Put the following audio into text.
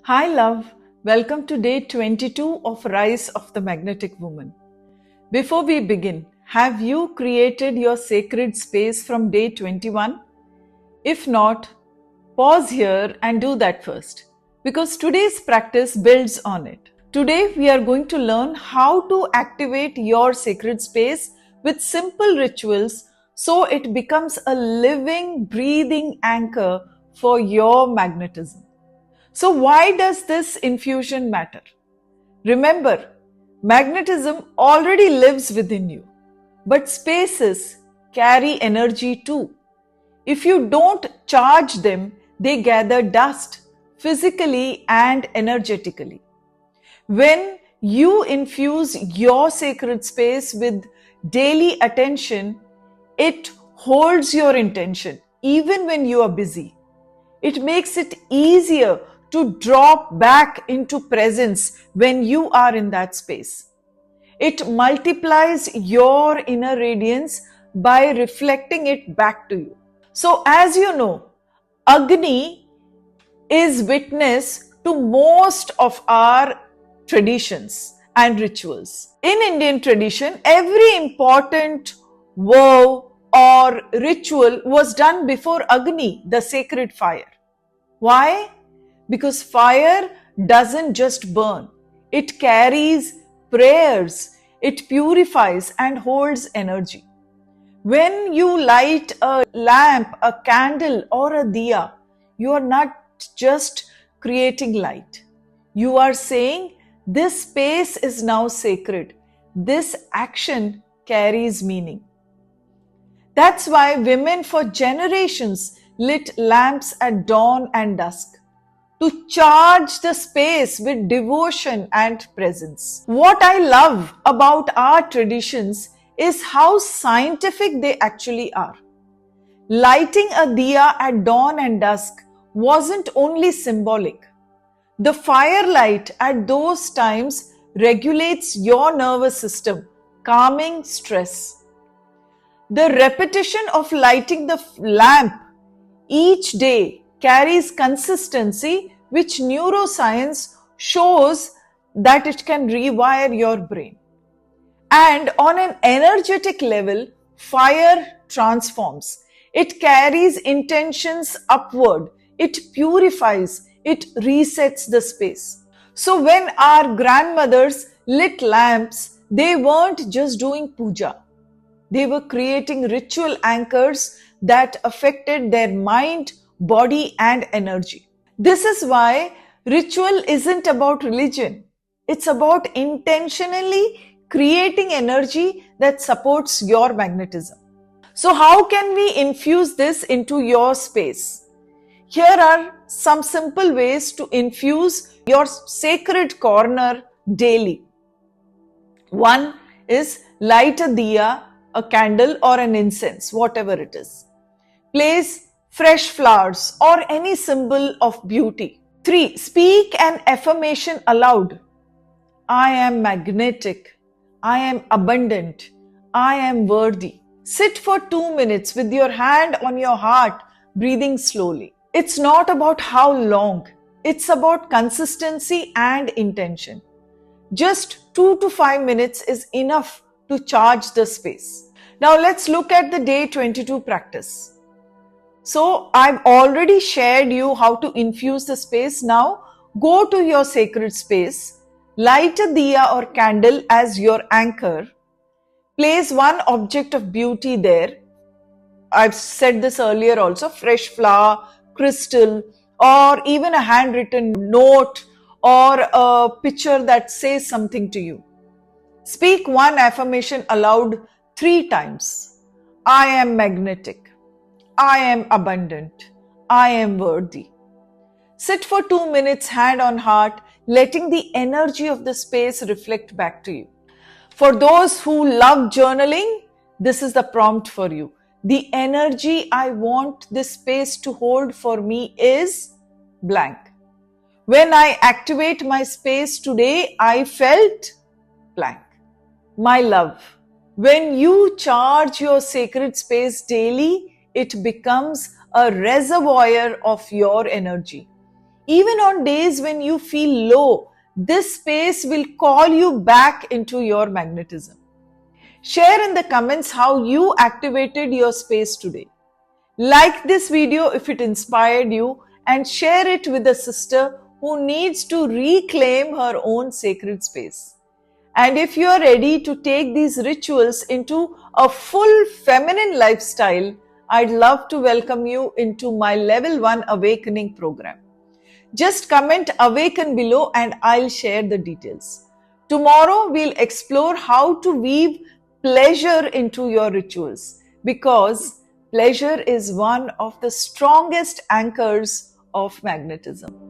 Hi, love. Welcome to day 22 of Rise of the Magnetic Woman. Before we begin, have you created your sacred space from day 21? If not, pause here and do that first, because today's practice builds on it. Today, we are going to learn how to activate your sacred space with simple rituals so it becomes a living, breathing anchor for your magnetism. So, why does this infusion matter? Remember, magnetism already lives within you, but spaces carry energy too. If you don't charge them, they gather dust physically and energetically. When you infuse your sacred space with daily attention, it holds your intention even when you are busy. It makes it easier to drop back into presence when you are in that space. It multiplies your inner radiance by reflecting it back to you. So, as you know, Agni is witness to most of our traditions and rituals. In Indian tradition, every important vow or ritual was done before Agni, the sacred fire. Why? Because fire doesn't just burn, it carries prayers, it purifies and holds energy. When you light a lamp, a candle, or a diya, you are not just creating light. You are saying, this space is now sacred. This action carries meaning. That's why women for generations lit lamps at dawn and dusk to charge the space with devotion and presence. What I love about our traditions is how scientific they actually are. Lighting a diya at dawn and dusk wasn't only symbolic. The firelight at those times regulates your nervous system, calming stress. The repetition of lighting the lamp each day carries consistency, which neuroscience shows that it can rewire your brain. And on an energetic level, fire transforms. It carries intentions upward. It purifies. It resets the space. So when our grandmothers lit lamps, they weren't just doing puja. They were creating ritual anchors that affected their mind, body, and energy. This is why ritual isn't about religion. It's about intentionally creating energy that supports your magnetism. So, how can we infuse this into your space? Here are some simple ways to infuse your sacred corner daily. One is light a diya, a candle, or an incense, whatever it is. Place fresh flowers or any symbol of beauty. 3. Speak an affirmation aloud. I am magnetic. I am abundant. I am worthy. Sit for 2 minutes with your hand on your heart, breathing slowly. It's not about how long. It's about consistency and intention. Just 2 to 5 minutes is enough to charge the space. Now let's look at the day 22 practice. So I've already shared you how to infuse the space. Now go to your sacred space, light a diya or candle as your anchor, place one object of beauty there. I've said this earlier also, fresh flower, crystal, or even a handwritten note or a picture that says something to you. Speak one affirmation aloud 3 times. I am magnetic. I am abundant. I am worthy. Sit for 2 minutes, hand on heart, letting the energy of the space reflect back to you. For those who love journaling, this is the prompt for you. The energy I want this space to hold for me is blank. When I activate my space today, I felt blank. My love, when you charge your sacred space daily, it becomes a reservoir of your energy. Even on days when you feel low, this space will call you back into your magnetism. Share in the comments how you activated your space today. Like this video if it inspired you, and share it with a sister who needs to reclaim her own sacred space. And if you are ready to take these rituals into a full feminine lifestyle, I'd love to welcome you into my Level 1 Awakening program. Just comment awaken below and I'll share the details. Tomorrow we'll explore how to weave pleasure into your rituals, because pleasure is one of the strongest anchors of magnetism.